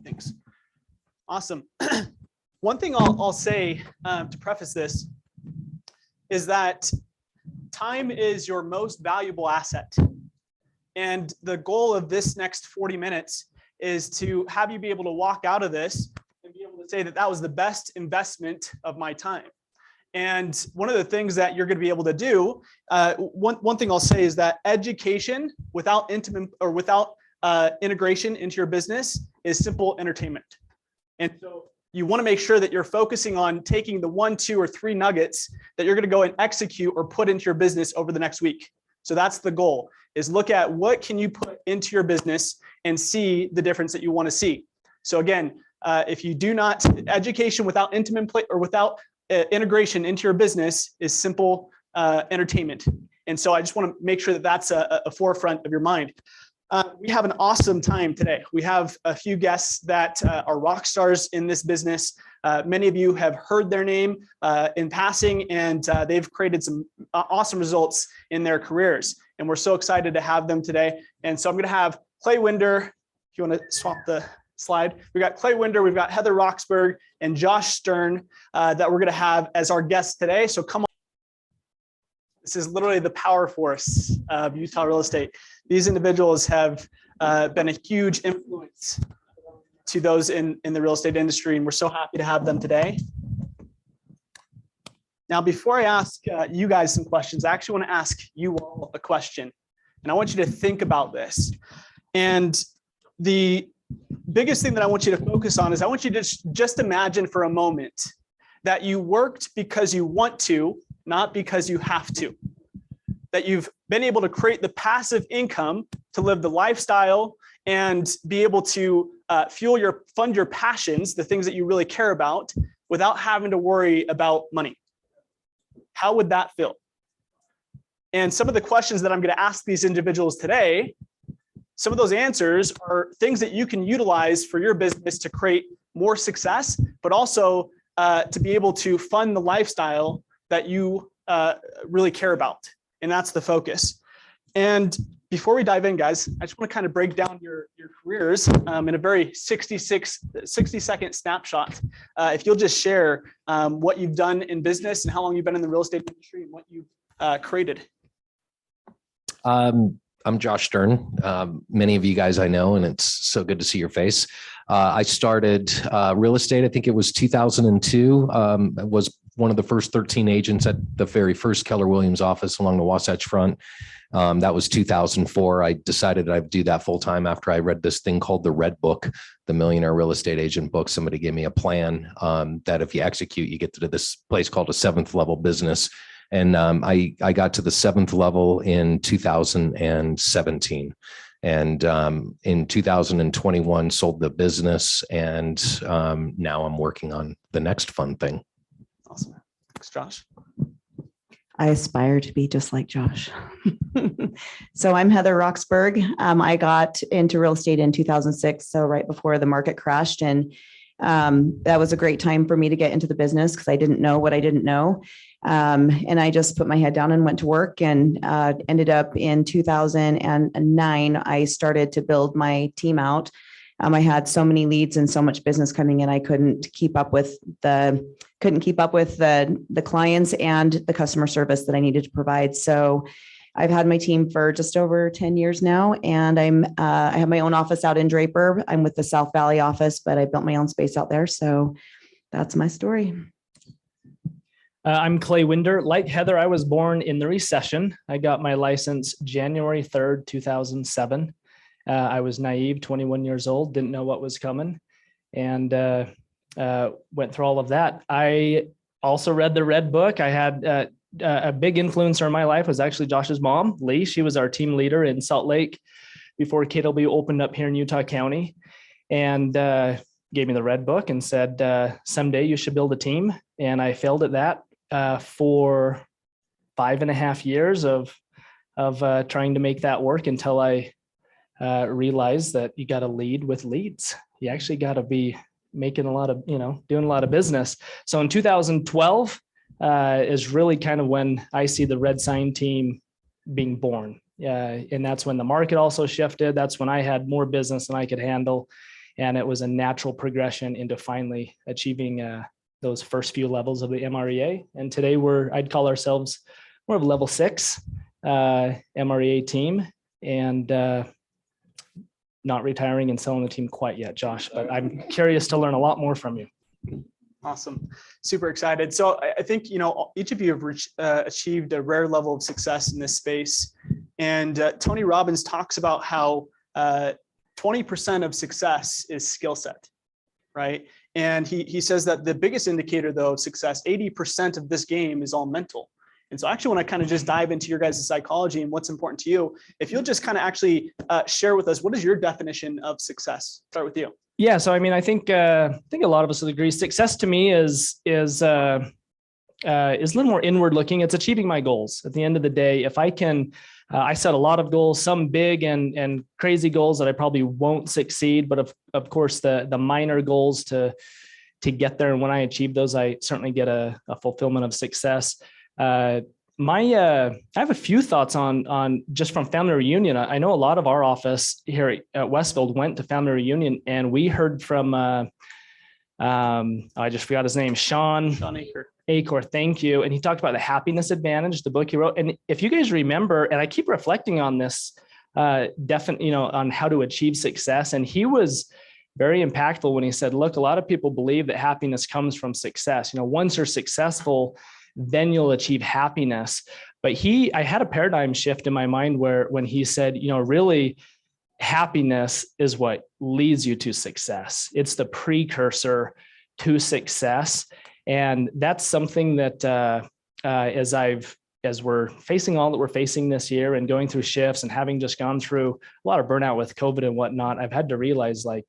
Thanks. Awesome. One thing I'll say to preface this is that time is your most valuable asset. And the goal of this next 40 minutes is to have you be able to walk out of this and be able to say that that was the best investment of my time. And one of the things that you're going to be able to do, one thing I'll say is that education without integration into your business is simple entertainment. And so you want to make sure that you're focusing on taking the 1, 2, or 3 nuggets that you're going to go and execute or put into your business over the next week. So that's the goal, is look at what can you put into your business and see the difference that you want to see. So again, if you do not, education without integration into your business is simple entertainment. And so I just want to make sure that that's a forefront of your mind. We have an awesome time today. We have a few guests that are rock stars in this business. Many of you have heard their name in passing, and they've created some awesome results in their careers. And we're so excited to have them today. And so I'm going to have Clay Winder. If you want to swap the slide, we've got Clay Winder, we've got Heather Roxburgh, and Josh Stern that we're going to have as our guests today. So come on. This is literally the power force of Utah real estate. These individuals have been a huge influence to those in the real estate industry, and we're so happy to have them today. Now, before I ask you guys some questions, I actually want to ask you all a question, and I want you to think about this. And the biggest thing that I want you to focus on is I want you to just imagine for a moment that you worked because you want to, not because you have to. That you've been able to create the passive income to live the lifestyle and be able to fund your passions, the things that you really care about, without having to worry about money. How would that feel? And some of the questions that I'm going to ask these individuals today, some of those answers are things that you can utilize for your business to create more success, but also to be able to fund the lifestyle that you really care about. And that's the focus. And before we dive in, guys, I just want to kind of break down your careers in a very 60-second snapshot. If you'll just share what you've done in business and how long you've been in the real estate industry and what you've created. I'm Josh Stern. Many of you guys I know, and it's so good to see your face. I started real estate, I think it was 2002. Was one of the first 13 agents at the very first Keller Williams office along the Wasatch Front. That was 2004. I decided I'd do that full time after I read this thing called the Red Book, the Millionaire Real Estate Agent book. Somebody gave me a plan that if you execute, you get to this place called a 7th level business. And I got to the 7th level in 2017. And in 2021, sold the business. And now I'm working on the next fun thing. Awesome. Thanks, Josh. I aspire to be just like Josh. So I'm Heather Roxburgh. I got into real estate in 2006, so right before the market crashed. And that was a great time for me to get into the business because I didn't know what I didn't know. And I just put my head down and went to work, and ended up in 2009, I started to build my team out. I had so many leads and so much business coming in, I couldn't keep up with the clients and the customer service that I needed to provide. So I've had my team for just over 10 years now, and I have my own office out in Draper. I'm with the South Valley office, but I built my own space out there. So that's my story. I'm Clay Winder. Like Heather, I was born in the recession. I got my license January 3rd, 2007. I was naive, 21 years old, didn't know what was coming, and went through all of that. I also read the Red Book. I had a big influencer in my life was actually Josh's mom, Lee. She was our team leader in Salt Lake before KW opened up here in Utah County, and gave me the Red Book and said, someday you should build a team. And I failed at that for 5.5 years of trying to make that work until I realized that you got to lead with leads. You actually got to be making a lot of, doing a lot of business. So in 2012 is really kind of when I see the Red Sign team being born. And that's when the market also shifted. That's when I had more business than I could handle. And it was a natural progression into finally achieving those first few levels of the MREA. And today I'd call ourselves more of a level 6 MREA team, and not retiring and selling the team quite yet, Josh, but I'm curious to learn a lot more from you. Awesome. Super excited. So I think, each of you have achieved a rare level of success in this space. And Tony Robbins talks about how 20% of success is skill set, right? And he says that the biggest indicator, though, of success, 80% of this game is all mental. And so I actually want to kind of just dive into your guys' psychology and what's important to you. If you'll just kind of actually share with us, what is your definition of success? Start with you. Yeah. So, I think a lot of us would agree. Success to me is a little more inward looking. It's achieving my goals. At the end of the day, if I can, I set a lot of goals, some big and crazy goals that I probably won't succeed, but of course the minor goals to get there. And when I achieve those, I certainly get a fulfillment of success. I have a few thoughts on just from family reunion. I know a lot of our office here at Westfield went to family reunion, and we heard from, I just forgot his name, Sean Acor. Thank you. And he talked about the happiness advantage, the book he wrote. And if you guys remember, and I keep reflecting on this, definitely, on how to achieve success. And he was very impactful when he said, look, a lot of people believe that happiness comes from success. Once you're successful, then you'll achieve happiness. But I had a paradigm shift in my mind when he said, really happiness is what leads you to success. It's the precursor to success. And that's something that as we're facing all that we're facing this year and going through shifts and having just gone through a lot of burnout with COVID and whatnot, I've had to realize I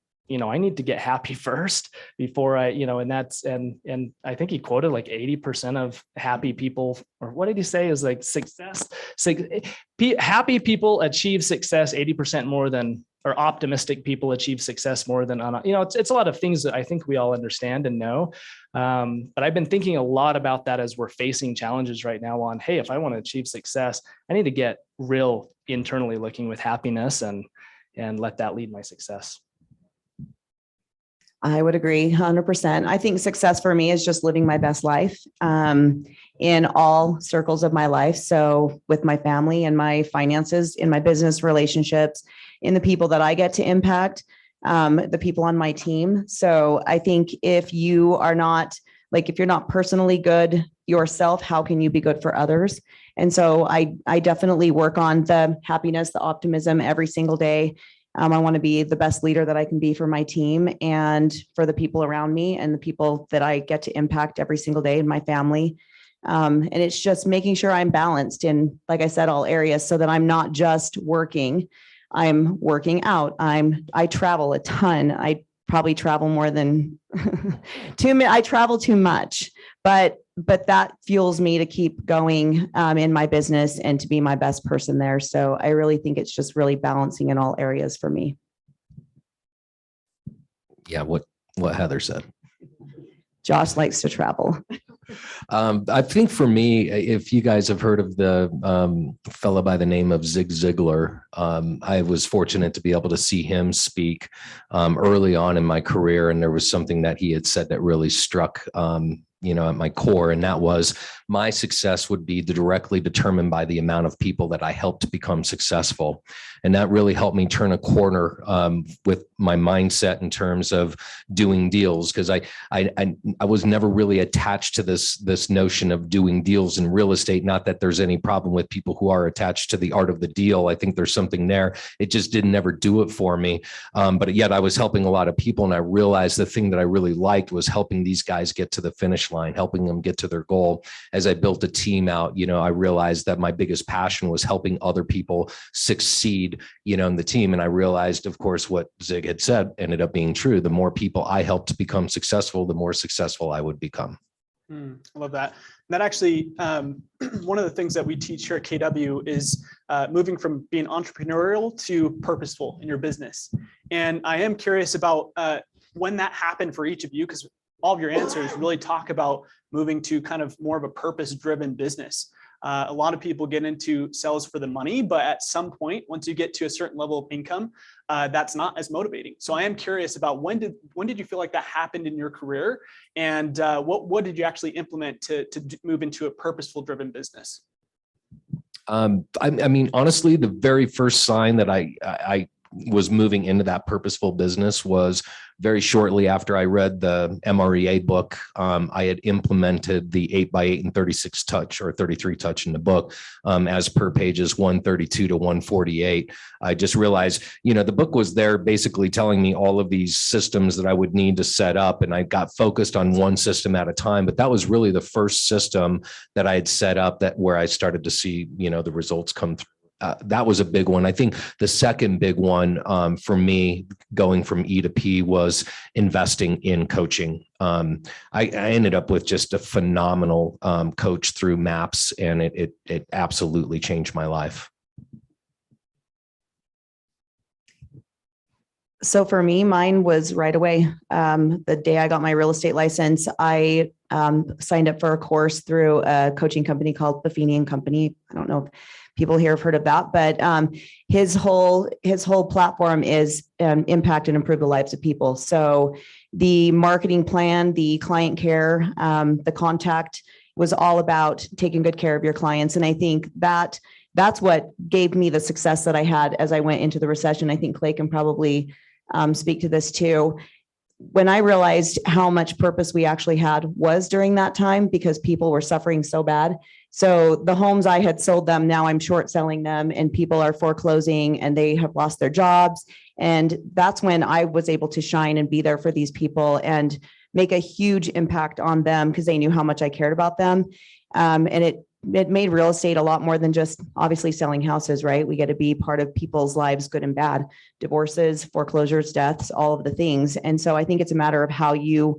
need to get happy first before and I think he quoted 80% of happy people, or what did he say is success. Happy people achieve success 80% more than, or optimistic people achieve success more than, it's a lot of things that I think we all understand and know. But I've been thinking a lot about that as we're facing challenges right now on, hey, if I want to achieve success, I need to get real internally looking with happiness and let that lead my success. I would agree 100%. I think success for me is just living my best life in all circles of my life. So with my family and my finances, in my business relationships, in the people that I get to impact, the people on my team. So I think if you are not, if you're not personally good yourself, how can you be good for others? And so I definitely work on the happiness, the optimism every single day. I want to be the best leader that I can be for my team and for the people around me and the people that I get to impact every single day in my family. And it's just making sure I'm balanced in, like I said, all areas so that I'm not just working. I'm working out. I travel a ton. I probably travel more than I travel too much, but that fuels me to keep going in my business and to be my best person there. So I really think it's just really balancing in all areas for me. Yeah, what Heather said. Josh likes to travel. I think for me, if you guys have heard of the fellow by the name of Zig Ziglar, I was fortunate to be able to see him speak early on in my career. And there was something that he had said that really struck at my core. And that was my success would be directly determined by the amount of people that I helped become successful. And that really helped me turn a corner with my mindset in terms of doing deals. Because I was never really attached to this notion of doing deals in real estate. Not that there's any problem with people who are attached to the art of the deal. I think there's something there. It just didn't ever do it for me. But yet I was helping a lot of people. And I realized the thing that I really liked was helping these guys get to the finish line, helping them get to their goal. As I built a team out, I realized that my biggest passion was helping other people succeed, in the team. And I realized, of course, what Zig had said ended up being true. The more people I helped become successful, the more successful I would become. I love that. That actually, one of the things that we teach here at KW is moving from being entrepreneurial to purposeful in your business. And I am curious about when that happened for each of you, because all of your answers really talk about moving to kind of more of a purpose-driven business. A lot of people get into sales for the money, but at some point, once you get to a certain level of income, that's not as motivating. So I am curious about when did you feel like that happened in your career, and what did you actually implement to move into a purposeful driven business? I mean, honestly, the very first sign that I was moving into that purposeful business was very shortly after I read the MREA book. I had implemented the 8x8 and 36 touch or 33 touch in the book as per pages 132 to 148. I just realized, the book was there basically telling me all of these systems that I would need to set up. And I got focused on one system at a time, but that was really the first system that I had set up where I started to see, the results come through. That was a big one. I think the second big one for me going from E to P was investing in coaching. I ended up with just a phenomenal coach through MAPS, and it absolutely changed my life. So for me, mine was right away. The day I got my real estate license, I signed up for a course through a coaching company called Buffini & Company. I don't know if people here have heard of that, but his whole platform is impact and improve the lives of people. So the marketing plan, the client care, the contact was all about taking good care of your clients. And I think that's what gave me the success that I had as I went into the recession. I think Clay can probably speak to this too. When I realized how much purpose we actually had was during that time, because people were suffering so bad. So the homes I had sold them, now I'm short selling them, and people are foreclosing and they have lost their jobs. And that's when I was able to shine and be there for these people and make a huge impact on them because they knew how much I cared about them. And it made real estate a lot more than just obviously selling houses, right? We get to be part of people's lives, good and bad, divorces, foreclosures, deaths, all of the things. And so I think it's a matter of how you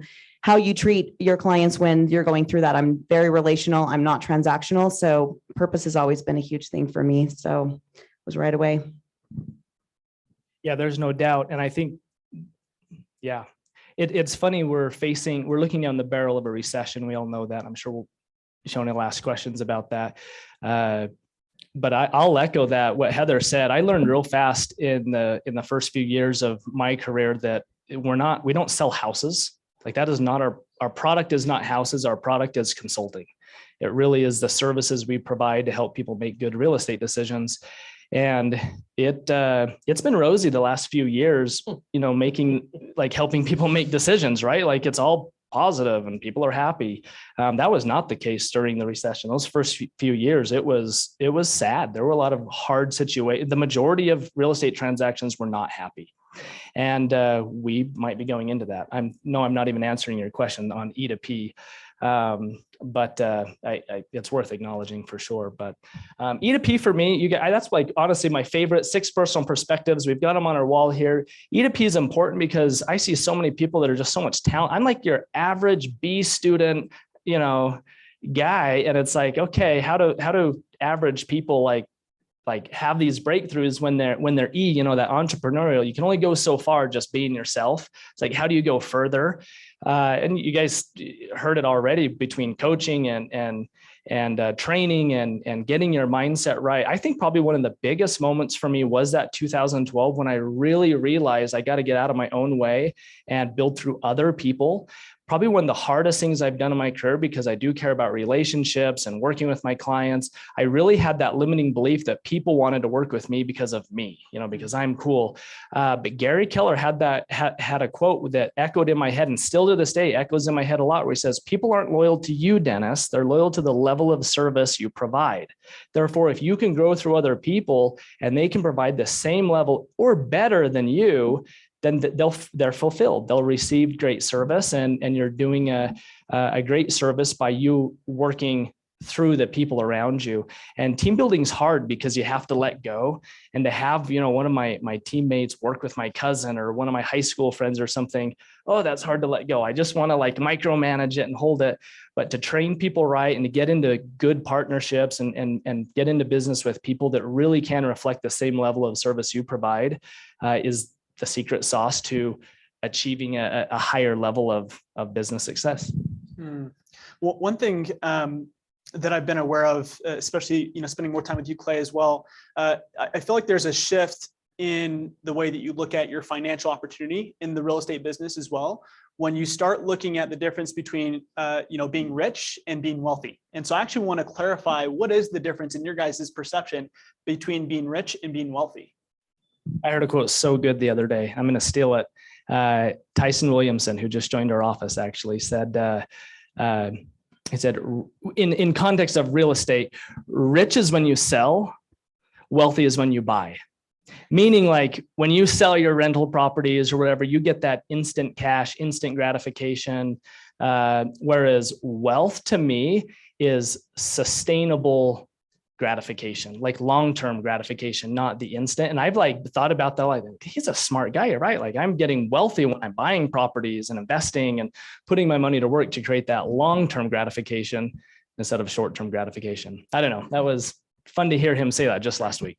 treat your clients when you're going through that. I'm very relational. I'm not transactional. So purpose has always been a huge thing for me. So it was right away. Yeah, there's no doubt. And I think, yeah, it's funny. We're looking down the barrel of a recession. We all know that. I'm sure Shona will ask questions about that. But I'll echo that, what Heather said. I learned real fast in the first few years of my career that we don't sell houses. Like, that is not our product is not houses. Our product is consulting. It really is the services we provide to help people make good real estate decisions. And it's been rosy the last few years, helping people make decisions, right? Like, it's all positive and people are happy. That was not the case during the recession. Those first few years, it was sad. There were a lot of hard situations. The majority of real estate transactions were not happy. And we might be going into that. I'm not even answering your question on E to P. But it's worth acknowledging for sure. But E to P for me, that's like honestly my favorite 6 personal perspectives. We've got them on our wall here. E to P is important because I see so many people that are just so much talent. I'm like your average B student, guy, and it's like, okay, how do average people like have these breakthroughs when they're E, that entrepreneurial? You can only go so far just being yourself. It's like, how do you go further? And you guys heard it already between coaching and training and getting your mindset right. I think probably one of the biggest moments for me was that 2012 when I really realized I got to get out of my own way and build through other people. Probably one of the hardest things I've done in my career, because I do care about relationships and working with my clients. I really had that limiting belief that people wanted to work with me because of me, because I'm cool. But Gary Keller had a quote that echoed in my head, and still to this day echoes in my head a lot, where he says, people aren't loyal to you, Dennis. They're loyal to the level of service you provide. Therefore, if you can grow through other people and they can provide the same level or better than you, then they're fulfilled. They'll receive great service, and you're doing a great service by you working through the people around you. And team building is hard because you have to let go, and to have, one of my teammates work with my cousin or one of my high school friends or something. Oh, that's hard to let go. I just want to micromanage it and hold it. But to train people right and to get into good partnerships and get into business with people that really can reflect the same level of service you provide is the secret sauce to achieving a higher level of business success. Well, one thing that I've been aware of, especially, spending more time with you, Clay, as well. I feel like there's a shift in the way that you look at your financial opportunity in the real estate business as well, when you start looking at the difference between, being rich and being wealthy. And so I actually want to clarify, what is the difference in your guys' perception between being rich and being wealthy? I heard a quote so good the other day. I'm going to steal it. Tyson Williamson, who just joined our office, actually said, he said, in context of real estate, rich is when you sell, wealthy is when you buy. Meaning, like, when you sell your rental properties or whatever, you get that instant cash, instant gratification. Whereas wealth to me is sustainable gratification, like long-term gratification, not the instant. And I've thought about that, like, he's a smart guy, right? Like, I'm getting wealthy when I'm buying properties and investing and putting my money to work to create that long-term gratification instead of short-term gratification. I don't know. That was fun to hear him say that just last week.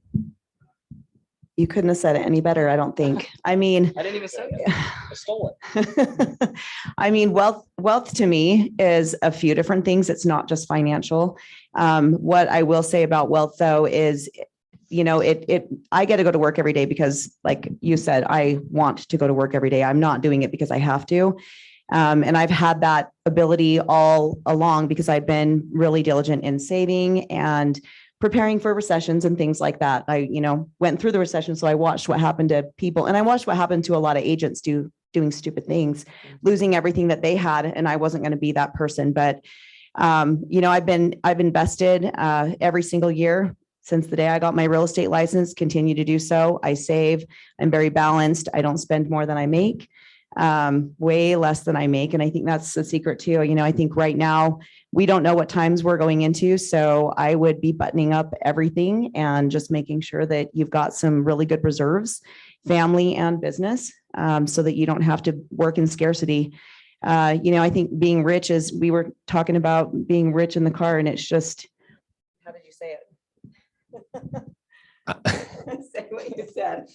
You couldn't have said it any better, I don't think. I mean, I didn't even say it. I stole it. I mean, wealth to me is a few different things. It's not just financial. What I will say about wealth, though, is, I get to go to work every day because, like you said, I want to go to work every day. I'm not doing it because I have to. And I've had that ability all along because I've been really diligent in saving and preparing for recessions and things like that. I, went through the recession. So I watched what happened to people, and I watched what happened to a lot of agents doing stupid things, losing everything that they had. And I wasn't going to be that person. But, I've invested every single year since the day I got my real estate license, continue to do so. I save. I'm very balanced. I don't spend more than I make, way less than I make. And I think that's the secret too. I think right now we don't know what times we're going into. So I would be buttoning up everything and just making sure that you've got some really good reserves, family and business, so that you don't have to work in scarcity. I think being rich is, we were talking about being rich in the car, and it's just, how did you say it? Say what you said.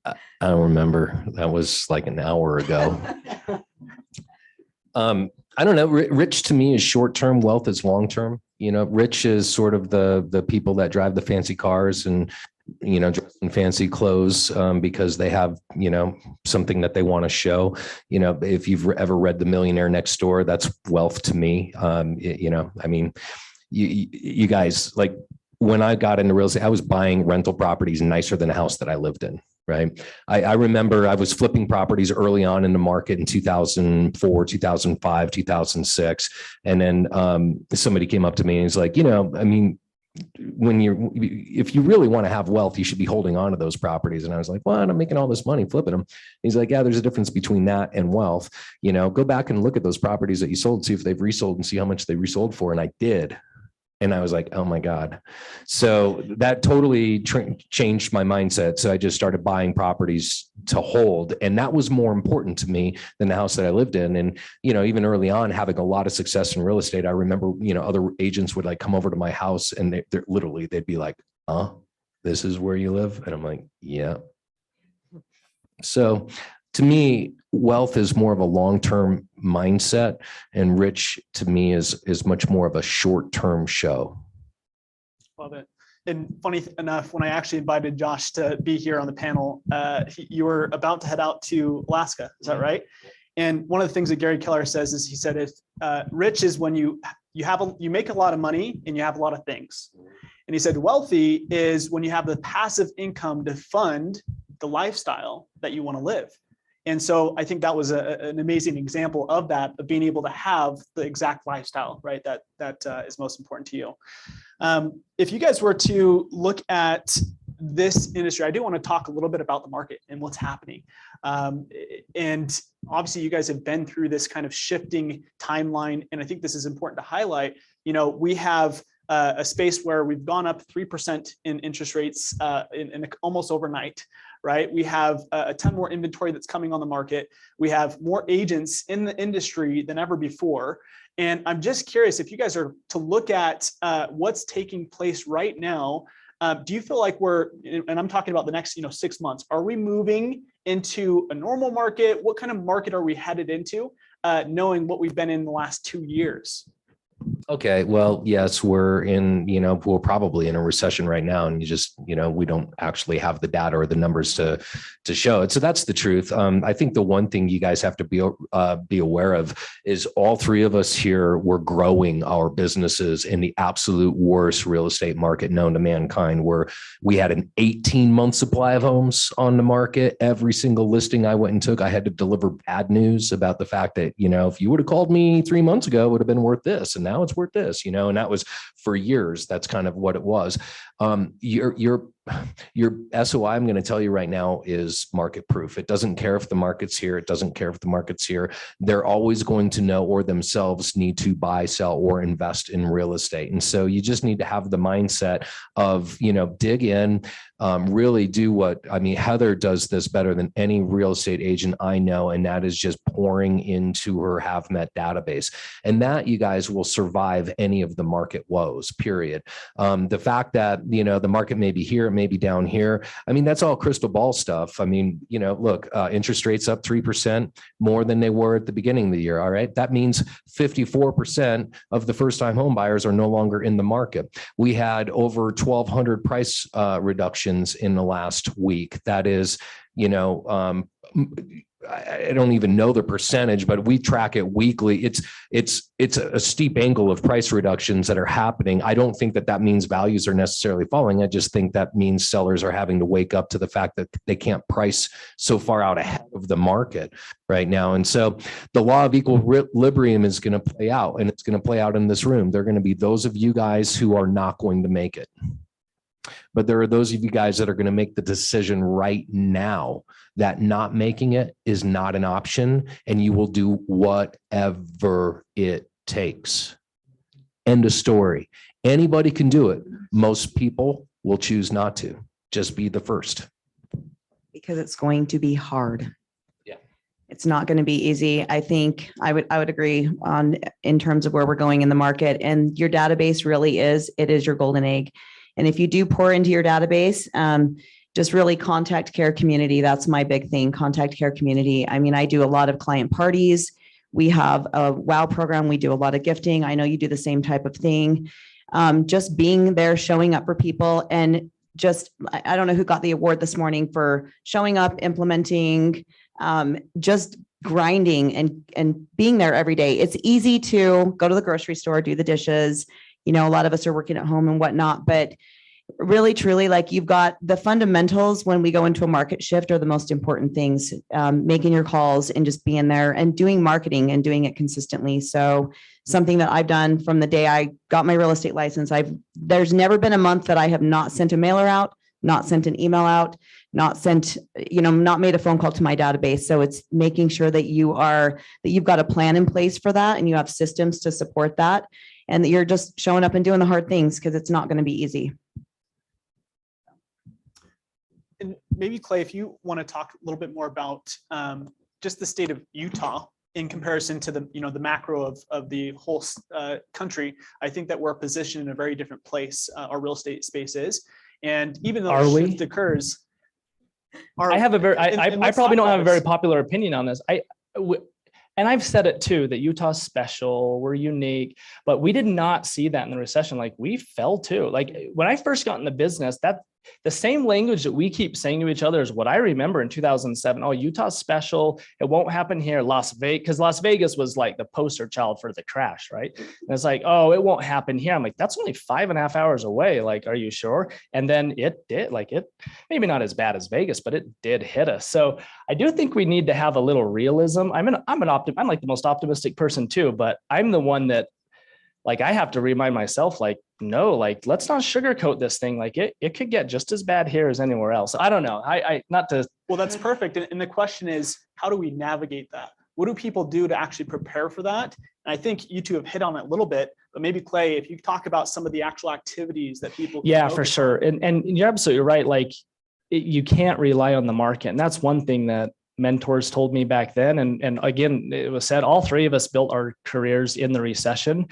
I don't remember. That was like an hour ago. I don't know. Rich to me is short-term. Wealth is long-term. Rich is sort of the people that drive the fancy cars and, dress in fancy clothes because they have, something that they want to show. If you've ever read The Millionaire Next Door, that's wealth to me. You guys, like, when I got into real estate, I was buying rental properties nicer than a house that I lived in. Right. I remember I was flipping properties early on in the market in 2004, 2005, 2006. And then somebody came up to me and he's like, if you really want to have wealth, you should be holding on to those properties. And I was like, well, I'm making all this money flipping them. He's like, yeah, there's a difference between that and wealth. Go back and look at those properties that you sold, see if they've resold and see how much they resold for. And I did. And I was like, oh my God. So that totally changed my mindset. So I just started buying properties to hold. And that was more important to me than the house that I lived in. And, even early on, having a lot of success in real estate, I remember, other agents would come over to my house and they'd be like, this is where you live? And I'm like, yeah. So to me, wealth is more of a long-term mindset, and rich to me is much more of a short-term show. Love it. And funny enough, when I actually invited Josh to be here on the panel, you were about to head out to Alaska. Is that right? And one of the things that Gary Keller says is, he said, if rich is when you make a lot of money and you have a lot of things. And he said, wealthy is when you have the passive income to fund the lifestyle that you want to live. And so I think that was an amazing example of that, of being able to have the exact lifestyle, right? That is most important to you. If you guys were to look at this industry, I do want to talk a little bit about the market and what's happening. And obviously you guys have been through this kind of shifting timeline. And I think this is important to highlight. We have a space where we've gone up 3% in interest rates in almost overnight. Right? We have a ton more inventory that's coming on the market. We have more agents in the industry than ever before. And I'm just curious, if you guys are to look at what's taking place right now, do you feel like and I'm talking about the next 6 months, are we moving into a normal market? What kind of market are we headed into, knowing what we've been in the last 2 years? Okay, well, yes, we're in, we're probably in a recession right now, and we don't actually have the data or the numbers to show it. So that's the truth. I think the one thing you guys have to be aware of is all three of us here, we're growing our businesses in the absolute worst real estate market known to mankind, where we had an 18-month supply of homes on the market. Every single listing I went and took, I had to deliver bad news about the fact that, if you would have called me 3 months ago, it would have been worth this, and now it's worth this, and that was for years. That's kind of what it was. Your SOI, I'm going to tell you right now, is market proof. It doesn't care if the market's here. It doesn't care if the market's here. They're always going to know, or themselves need to buy, sell, or invest in real estate. And so you just need to have the mindset of, dig in, really do Heather does this better than any real estate agent I know. And that is just pouring into her have met database. And that, you guys, will survive any of the market woes, period. The fact that, the market may be here, it may be down here. That's all crystal ball stuff. Look, interest rates up 3% more than they were at the beginning of the year. All right. That means 54% of the first time home buyers are no longer in the market. We had over 1,200 price reductions in the last week. That is, I don't even know the percentage, but we track it weekly. It's a steep angle of price reductions that are happening. I don't think that means values are necessarily falling. I just think that means sellers are having to wake up to the fact that they can't price so far out ahead of the market right now. And so the law of equilibrium is going to play out, and it's going to play out in this room. There are going to be those of you guys who are not going to make it. But there are those of you guys that are going to make the decision right now that not making it is not an option, and you will do whatever it takes. End of story. Anybody can do it. Most people will choose not to. Just be the first. Because it's going to be hard. Yeah. It's not going to be easy. I think I would agree in terms of where we're going in the market, and your database really is your golden egg. And if you do pour into your database, just really contact care community. That's my big thing. Contact care community. I do a lot of client parties. We have a WOW program. We do a lot of gifting. I know you do the same type of thing. Just being there, showing up for people, and I don't know who got the award this morning for showing up, implementing, just grinding and being there every day. It's easy to go to the grocery store, do the dishes. A lot of us are working at home and whatnot, but really, truly, you've got the fundamentals when we go into a market shift are the most important things, making your calls and just being there and doing marketing and doing it consistently. So something that I've done from the day I got my real estate license, there's never been a month that I have not sent a mailer out, not sent an email out, not made a phone call to my database. So it's making sure that you've got a plan in place for that, and you have systems to support that, and that you're just showing up and doing the hard things, because it's not going to be easy. And maybe Clay, if you want to talk a little bit more about just the state of Utah in comparison to the macro of the whole country, I think that we're positioned in a very different place. Our real estate space is, and even though the shift occurs, I probably don't have a very popular opinion on this. And I've said it too, that Utah's special, we're unique, but we did not see that in the recession. We fell too. When I first got in the business, that the same language that we keep saying to each other is what I remember in 2007. Oh, Utah's special. It won't happen here. Because Las Vegas was the poster child for the crash, right? And it's oh, it won't happen here. I'm that's only 5.5 hours away. Are you sure? And then it did. Maybe not as bad as Vegas, but it did hit us. So I do think we need to have a little realism. I'm the most optimistic person too, but I'm the one that I have to remind myself, no, let's not sugarcoat this thing. It could get just as bad here as anywhere else. I don't know. Well, that's perfect. And the question is, how do we navigate that? What do people do to actually prepare for that? And I think you two have hit on it a little bit, but maybe Clay, if you talk about some of the actual activities that people. Yeah, for sure. And you're absolutely right. You can't rely on the market. And that's one thing that mentors told me back then. And again, it was said, all three of us built our careers in the recession.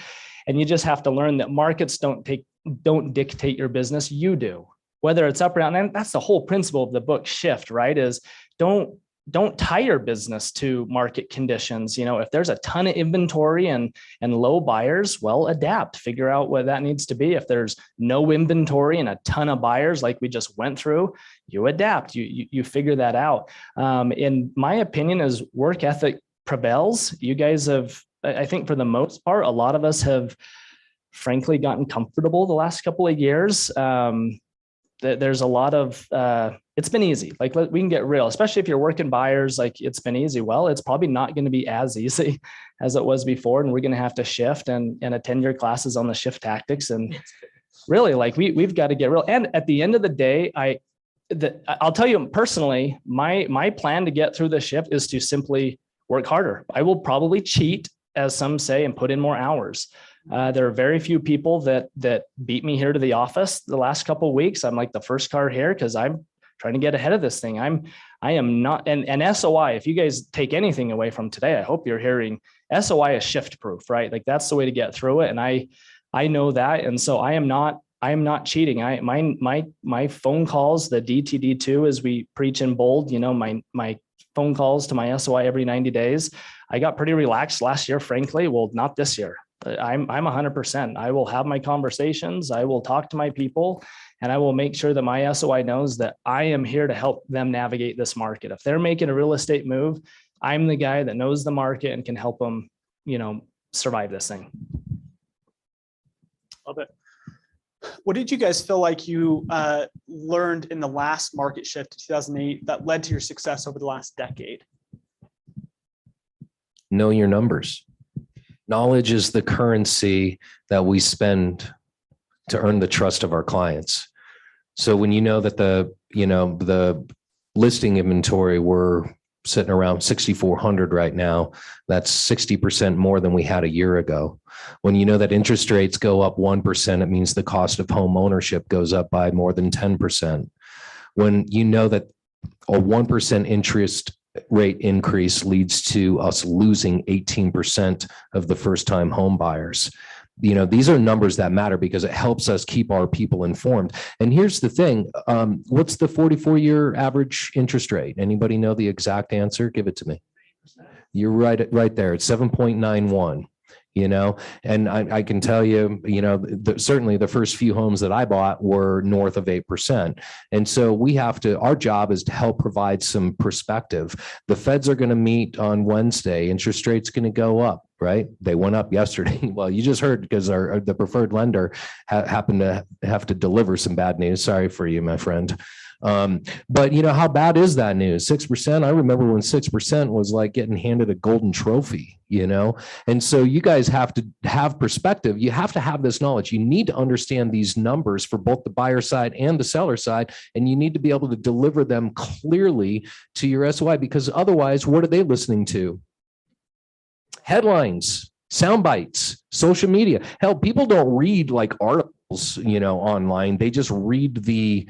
And you just have to learn that markets don't dictate your business. You do, whether it's up or down. And that's the whole principle of the book Shift, right? Is don't don't tie your business to market conditions. If there's a ton of inventory and low buyers, well, adapt, figure out what that needs to be. If there's no inventory and a ton of buyers like we just went through, you adapt, you figure that out. In my opinion, as work ethic prevails, you guys have, I think for the most part, a lot of us have frankly gotten comfortable the last couple of years. There's a lot of, it's been easy. Like we can get real, especially if you're working buyers, like it's been easy. Well, it's probably not going to be as easy as it was before. And we're going to have to shift and attend your classes on the shift tactics. And really, like we've got to get real. And at the end of the day, I'll tell you personally, my plan to get through the shift is to simply work harder. I will probably cheat, as some say, and put in more hours. There are very few people that beat me here to the office the last couple of weeks. I'm like the first car here because I'm trying to get ahead of this thing. I am not, and SOI, if you guys take anything away from today, I hope you're hearing SOI is shift proof, right? Like that's the way to get through it. And I know that. And so I am not cheating. My phone calls, the DTD2, as we preach in bold, my phone calls to my SOI every 90 days. I got pretty relaxed last year, frankly. Well, not this year. I'm 100%. I will have my conversations. I will talk to my people, and I will make sure that my SOI knows that I am here to help them navigate this market. If they're making a real estate move, I'm the guy that knows the market and can help them, survive this thing. Love it. What did you guys feel like you learned in the last market shift in 2008 that led to your success over the last decade? Know your numbers. Knowledge is the currency that we spend to earn the trust of our clients. So when you know that the listing inventory, we're sitting around 6,400 right now, that's 60% more than we had a year ago. When you know that interest rates go up 1%, it means the cost of home ownership goes up by more than 10%. When you know that a 1% interest rate increase leads to us losing 18% of the first-time home buyers. These are numbers that matter because it helps us keep our people informed. And here's the thing. What's the 44-year average interest rate? Anybody know the exact answer? Give it to me. You're right there. It's 7.91. And I can tell you, certainly the first few homes that I bought were north of 8%. And so our job is to help provide some perspective. The feds are going to meet on Wednesday. Interest rates going to go up, right? They went up yesterday. Well, you just heard because the preferred lender happened to have to deliver some bad news. Sorry for you, my friend. But how bad is that news? 6%. I remember when 6% was like getting handed a golden trophy, and so you guys have to have perspective. You have to have this knowledge. You need to understand these numbers for both the buyer side and the seller side, and you need to be able to deliver them clearly to your SOI, because otherwise, what are they listening to? Headlines, sound bites, social media. Hell, people don't read like articles, online. They just read the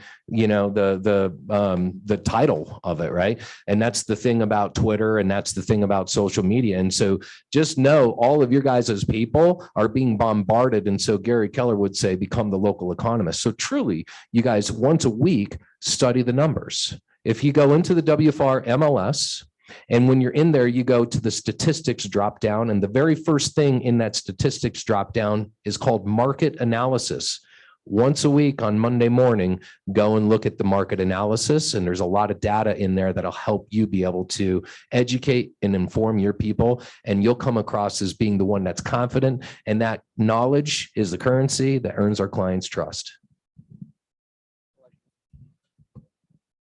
title of it, right? And that's the thing about Twitter, and that's the thing about social media. And so just know all of your guys as people are being bombarded. And so Gary Keller would say, become the local economist. So truly, you guys, once a week, study the numbers. If you go into the WFR MLS, and when you're in there, you go to the statistics drop down, and the very first thing in that statistics drop down is called market analysis. Once a week on Monday morning, go and look at the market analysis, and there's a lot of data in there that'll help you be able to educate and inform your people, and you'll come across as being the one that's confident, and that knowledge is the currency that earns our clients' trust.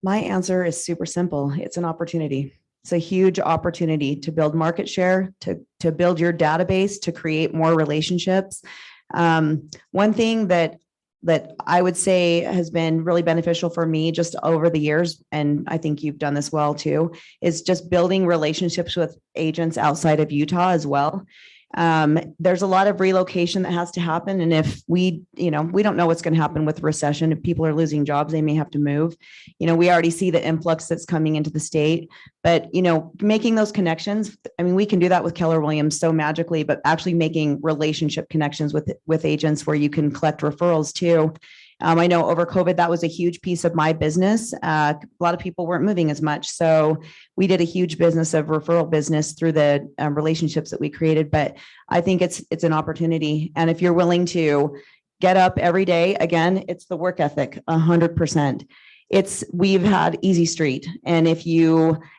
My answer is super simple. It's an opportunity. It's a huge opportunity to build market share, to build your database, to create more relationships. One thing that I would say has been really beneficial for me just over the years, and I think you've done this well too, is just building relationships with agents outside of Utah as well. There's a lot of relocation that has to happen. And if we don't know what's going to happen with recession. If people are losing jobs, they may have to move. We already see the influx that's coming into the state, but, making those connections, we can do that with Keller Williams so magically, but actually making relationship connections with agents where you can collect referrals too. I know over COVID, that was a huge piece of my business. A lot of people weren't moving as much. So we did a huge business of referral business through the relationships that we created. But I think it's an opportunity. And if you're willing to get up every day, again, it's the work ethic, 100%. We've had easy street. And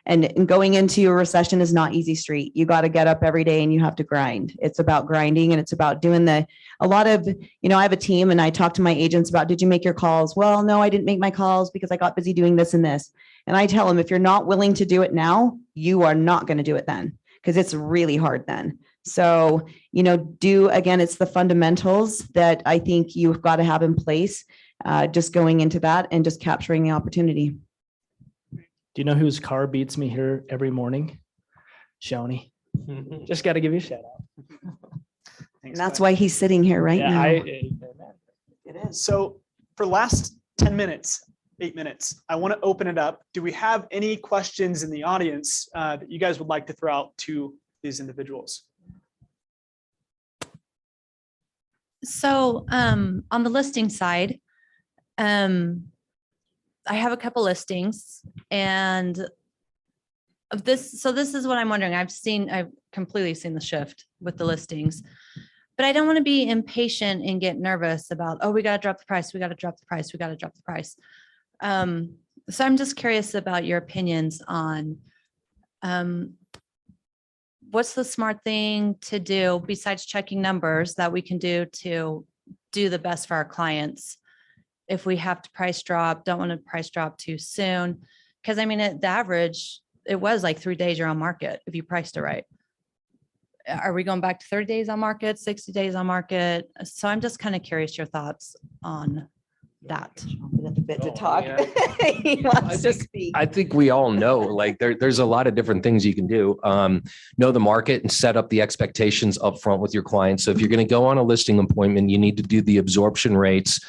and going into a recession is not easy street. You got to get up every day and you have to grind. It's about grinding, and it's about doing I have a team, and I talk to my agents about, did you make your calls? Well, no, I didn't make my calls because I got busy doing this and this. And I tell them, if you're not willing to do it now, you are not going to do it then, because it's really hard then. So, again, it's the fundamentals that I think you've got to have in place, just going into that and just capturing the opportunity. Do you know whose car beats me here every morning? Shoney. Just got to give you a shout out. And that's why he's sitting here right now. It is. So for last 10 minutes, 8 minutes, I want to open it up. Do we have any questions in the audience that you guys would like to throw out to these individuals? So on the listing side, I have a couple listings, and this is what I'm wondering. I've completely seen the shift with the listings, but I don't want to be impatient and get nervous about, oh, we got to drop the price. We got to drop the price. We got to drop the price. So I'm just curious about your opinions on what's the smart thing to do besides checking numbers that we can do to do the best for our clients. If we have to price drop, don't want to price drop too soon. Because at the average, it was like 3 days you're on market if you priced it right. Are we going back to 30 days on market, 60 days on market? So I'm just kind of curious your thoughts on that. At the bit to talk. Yeah. He wants to speak. I think we all know, like there's a lot of different things you can do. Know the market and set up the expectations up front with your clients. So if you're going to go on a listing appointment, you need to do the absorption rates,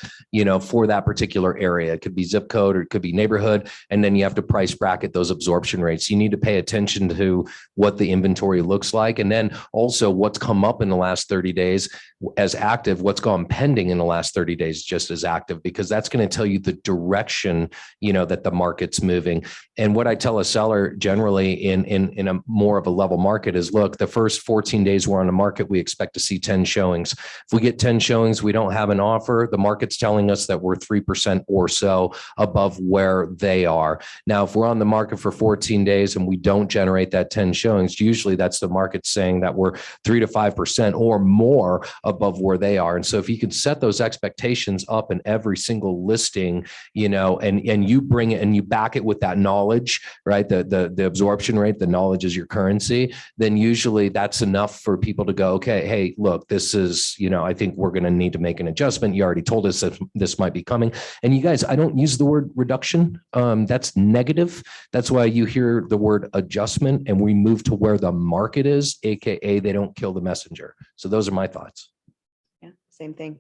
for that particular area. It could be zip code or it could be neighborhood. And then you have to price bracket those absorption rates. You need to pay attention to what the inventory looks like. And then also what's come up in the last 30 days as active, what's gone pending in the last 30 days just as active, because that's going to tell you the direction, that the market's moving. And what I tell a seller generally in a more of a level market is, look, the first 14 days we're on the market, we expect to see 10 showings. If we get 10 showings, we don't have an offer. The market's telling us that we're 3% or so above where they are. Now, if we're on the market for 14 days and we don't generate that 10 showings, usually that's the market saying that we're 3 to 5% or more above where they are. And so if you can set those expectations up in every single listing, and you bring it and you back it with that knowledge, right? The absorption rate, the knowledge is your currency, then usually that's enough for people to go, okay, hey, look, this is, I think we're going to need to make an adjustment. You already told us that this might be coming. And you guys, I don't use the word reduction. That's negative. That's why you hear the word adjustment, and we move to where the market is, AKA they don't kill the messenger. So those are my thoughts. Yeah, same thing.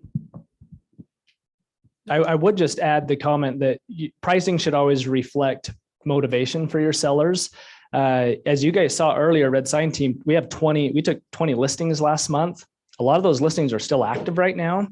I would just add the comment that pricing should always reflect motivation for your sellers. As you guys saw earlier, Red Sign Team, we took 20 listings last month. A lot of those listings are still active right now.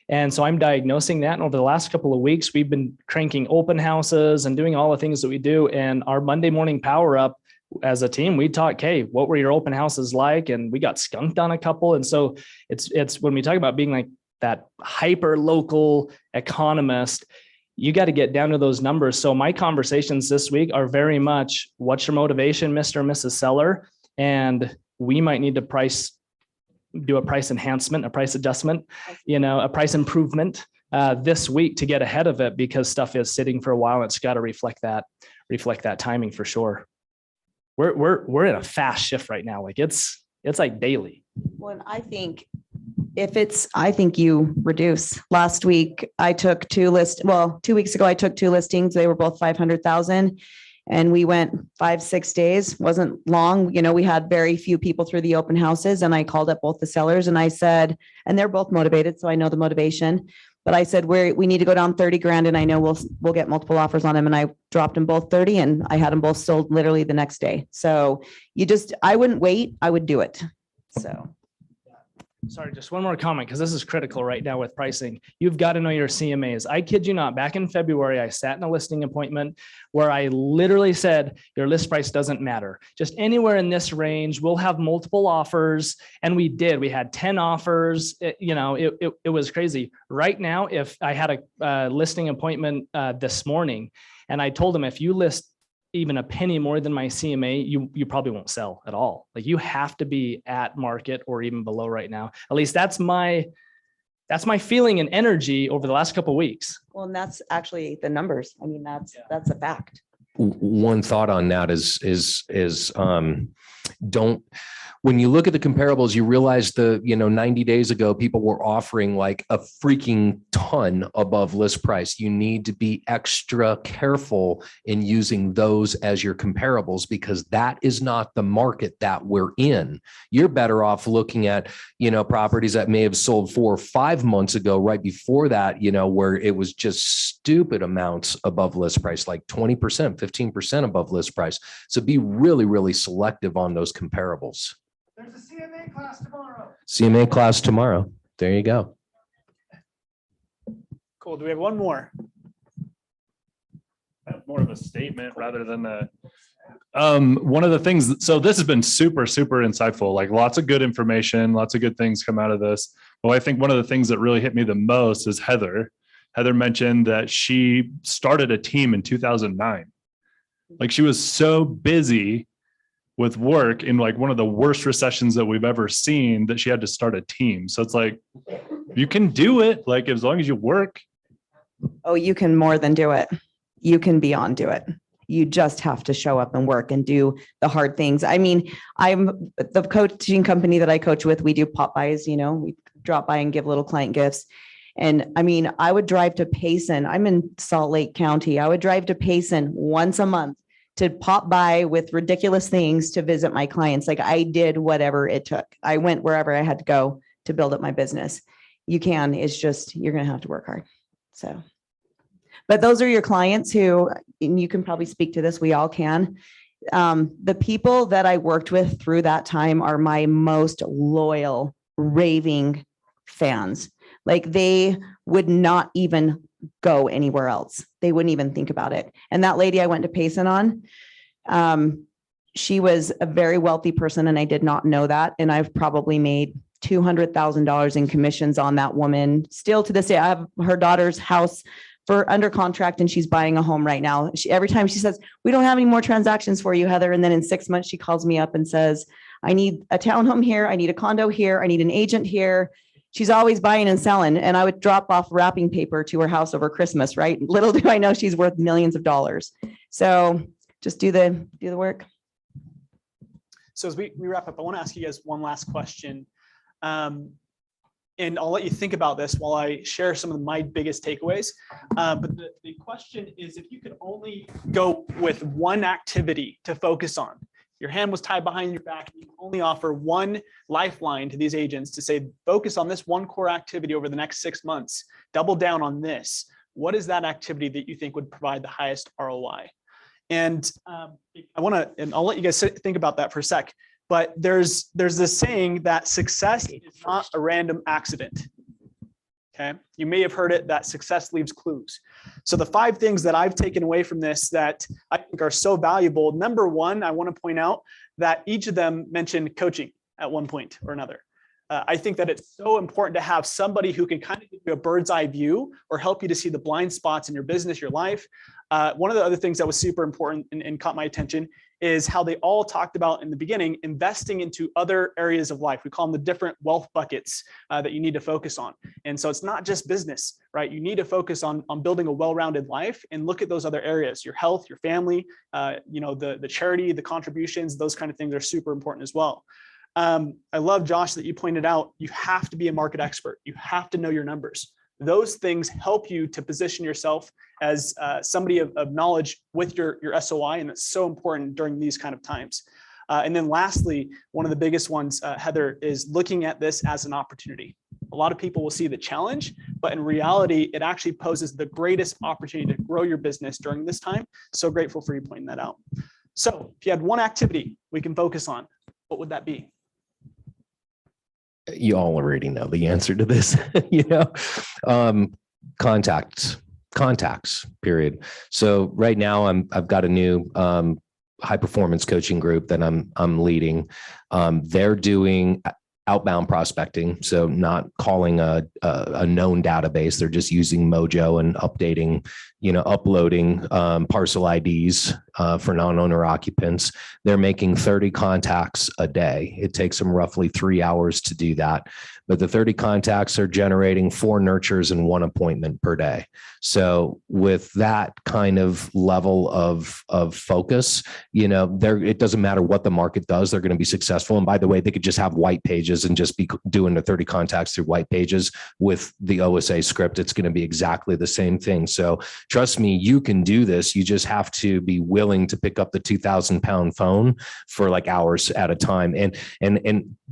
And so I'm diagnosing that. And over the last couple of weeks, we've been cranking open houses and doing all the things that we do. And our Monday morning power up as a team, we talk, hey, what were your open houses like? And we got skunked on a couple. And so it's when we talk about being like that hyper local economist, you got to get down to those numbers. So my conversations this week are very much, what's your motivation, Mr. and Mrs. Seller? And we might need to do a price enhancement, a price adjustment, a price improvement this week to get ahead of it, because stuff is sitting for a while. And it's got to reflect that timing for sure. We're in a fast shift right now. Like it's like daily. Well, I think I think you reduce. Last week, I took 2 weeks ago, I took 2 listings. They were both 500,000, and we went 5-6 days. Wasn't long. We had very few people through the open houses, and I called up both the sellers and I said, and they're both motivated, so I know the motivation, but I said, we need to go down 30 grand, and I know we'll get multiple offers on them. And I dropped them both 30, and I had them both sold literally the next day. So I wouldn't wait. I would do it. So. Sorry, just one more comment, because this is critical right now with pricing. You've got to know your CMAs. I kid you not, back in February, I sat in a listing appointment where I literally said, your list price doesn't matter. Just anywhere in this range, we'll have multiple offers. And we did. We had 10 offers. It was crazy. Right now, if I had a listing appointment this morning, and I told them, if you list even a penny more than my CMA, you probably won't sell at all. Like, you have to be at market or even below right now. At least that's my feeling and energy over the last couple of weeks. Well, and that's actually the numbers. I mean, that's a fact. One thought on that is don't, when you look at the comparables, you realize 90 days ago, people were offering like a freaking ton above list price. You need to be extra careful in using those as your comparables, because that is not the market that we're in. You're better off looking at, properties that may have sold 4 or 5 months ago, right before that, where it was just stupid amounts above list price, like 20%, 15% above list price. So be really, really selective on those comparables. There's a CMA class tomorrow. CMA class tomorrow. There you go. Cool. Do we have one more? More of a statement rather than one of the things. So this has been super, super insightful, like lots of good information, lots of good things come out of this. Well, I think one of the things that really hit me the most is Heather. Heather mentioned that she started a team in 2009. Like, she was so busy with work in like one of the worst recessions that we've ever seen that she had to start a team. So it's like, you can do it, like, as long as you work. Oh, you can more than do it. You can beyond do it. You just have to show up and work and do the hard things. I mean, I'm the coaching company that I coach with. We do pop buys, we drop by and give little client gifts. And I mean, I would drive to Payson. I'm in Salt Lake County. I would drive to Payson once a month to pop by with ridiculous things to visit my clients. Like, I did whatever it took. I went wherever I had to go to build up my business. You can, it's just, you're going to have to work hard. So, but those are your clients who, and you can probably speak to this, we all can. The people that I worked with through that time are my most loyal, raving fans. Like, they would not even go anywhere else. They wouldn't even think about it. And that lady I went to Payson on, she was a very wealthy person, and I did not know that. And I've probably made $200,000 in commissions on that woman. Still to this day, I have her daughter's house for under contract, and she's buying a home right now. Every time she says, we don't have any more transactions for you, Heather. And then in 6 months, she calls me up and says, I need a townhome here. I need a condo here. I need an agent here. She's always buying and selling. And I would drop off wrapping paper to her house over Christmas, right? Little do I know she's worth millions of dollars. So just do the work. So as we wrap up, I want to ask you guys one last question. And I'll let you think about this while I share some of my biggest takeaways. But the question is, if you could only go with one activity to focus on, your hand was tied behind your back, you only offer one lifeline to these agents to say, focus on this one core activity over the next 6 months, double down on this. What is that activity that you think would provide the highest ROI? And I'll let you guys think about that for a sec. But there's this saying that success is not a random accident. Okay, you may have heard it, that success leaves clues. So the 5 things that I've taken away from this that I think are so valuable. Number one, I want to point out that each of them mentioned coaching at one point or another. I think that it's so important to have somebody who can kind of give you a bird's eye view or help you to see the blind spots in your business, your life. One of the other things that was super important and caught my attention is how they all talked about in the beginning, investing into other areas of life. We call them the different wealth buckets that you need to focus on. And so it's not just business, right? You need to focus on building a well-rounded life and look at those other areas, your health, your family, the charity, the contributions, those kind of things are super important as well. I love, Josh, that you pointed out, you have to be a market expert. You have to know your numbers. Those things help you to position yourself as somebody of knowledge with your SOI, and it's so important during these kind of times. And then lastly, one of the biggest ones, Heather, is looking at this as an opportunity. A lot of people will see the challenge, but in reality, it actually poses the greatest opportunity to grow your business during this time. So grateful for you pointing that out. So if you had one activity we can focus on, what would that be? you all already know the answer to this, contacts, period. So right now I've got a new high performance coaching group that I'm leading. They're doing outbound prospecting. So not calling a known database. They're just using Mojo and updating, uploading parcel IDs for non-owner occupants. They're making 30 contacts a day. It takes them roughly 3 hours to do that. But the 30 contacts are generating 4 nurtures and 1 appointment per day. So with that kind of level of focus, it doesn't matter what the market does, they're going to be successful. And by the way, they could just have white pages and just be doing the 30 contacts through white pages with the OSA script. It's going to be exactly the same thing. So trust me, you can do this. You just have to be willing to pick up the 2,000-pound phone for like hours at a time, and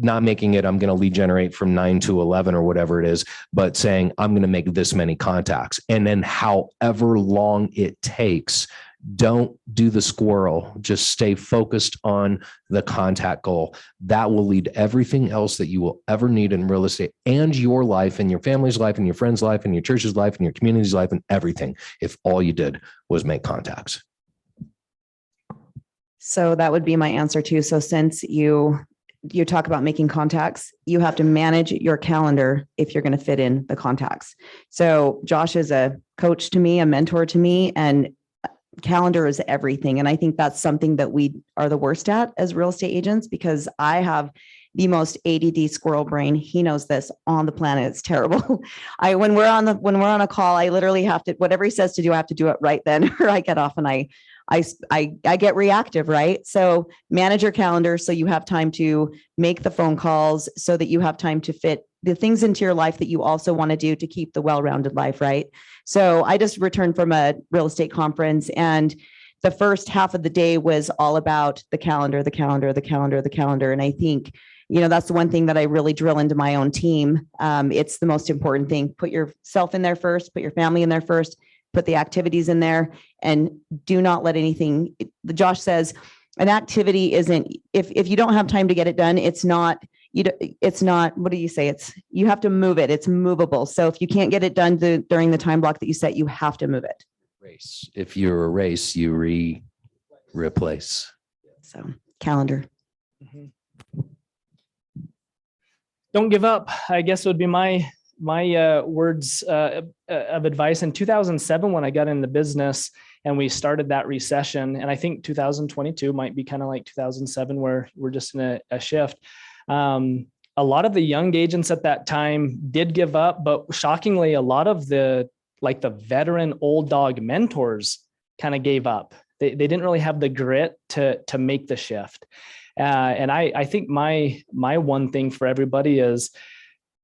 not making it, I'm going to lead generate from 9 to 11 or whatever it is, but saying I'm going to make this many contacts. And then however long it takes, don't do the squirrel. Just stay focused on the contact goal. That will lead to everything else that you will ever need in real estate and your life and your family's life and your friend's life and your church's life and your community's life and everything, if all you did was make contacts. So that would be my answer too. So since you talk about making contacts, you have to manage your calendar if you're going to fit in the contacts. So Josh is a coach to me, a mentor to me, and calendar is everything. And I think that's something that we are the worst at as real estate agents, because I have the most ADD squirrel brain. He knows this on the planet. It's terrible. When we're on a call, I literally have to, whatever he says to do, I have to do it right then, or I get off and I get reactive, right? So manage your calendar so you have time to make the phone calls, so that you have time to fit the things into your life that you also want to do to keep the well-rounded life, right? So I just returned from a real estate conference, and the first half of the day was all about the calendar. And I think, that's the one thing that I really drill into my own team. It's the most important thing. Put yourself in there first, put your family in there first, put the activities in there, and do not let anything. Josh says an activity isn't, if you don't have time to get it done, it's not, what do you say? You have to move it. It's movable. So if you can't get it done during the time block that you set, you have to move it. Race. If you're a race, you replace. So calendar. Mm-hmm. Don't give up, I guess would be my words of advice. In 2007, when I got into business and we started that recession, and I think 2022 might be kind of like 2007, where we're just in a shift. A lot of the young agents at that time did give up, but shockingly, a lot of the veteran old dog mentors kind of gave up. They didn't really have the grit to make the shift. And I think my one thing for everybody is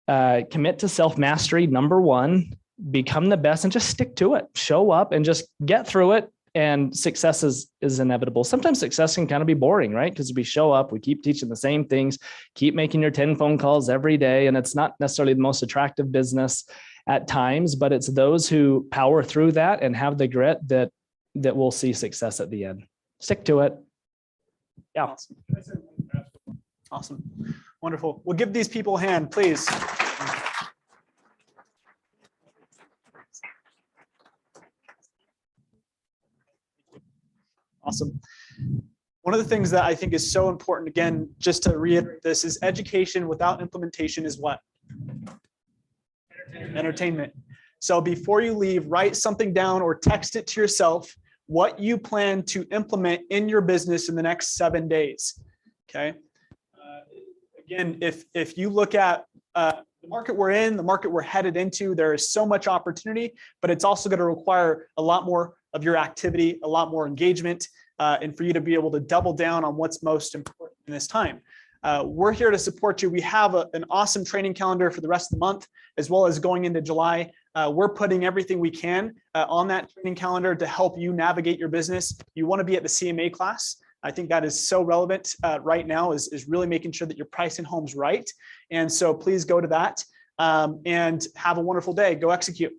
commit to self-mastery. Number one, become the best and just stick to it. Show up and just get through it. And success is inevitable. Sometimes success can kind of be boring, right? Because we show up, we keep teaching the same things, keep making your 10 phone calls every day. And it's not necessarily the most attractive business at times, but it's those who power through that and have the grit that will see success at the end. Stick to it. Yeah. Awesome. Wonderful. We'll give these people a hand, please. Awesome. One of the things that I think is so important, again, just to reiterate this, is education without implementation is what? Entertainment. So before you leave, write something down or text it to yourself, what you plan to implement in your business in the next 7 days. Okay. Again, if you look at the market we're in, the market we're headed into, there is so much opportunity, but it's also going to require a lot more of your activity, a lot more engagement, and for you to be able to double down on what's most important in this time. We're here to support you. We have an awesome training calendar for the rest of the month, as well as going into July. We're putting everything we can on that training calendar to help you navigate your business. You want to be at the CMA class. I think that is so relevant right now, is really making sure that you're pricing homes right. And so please go to that and have a wonderful day. Go execute.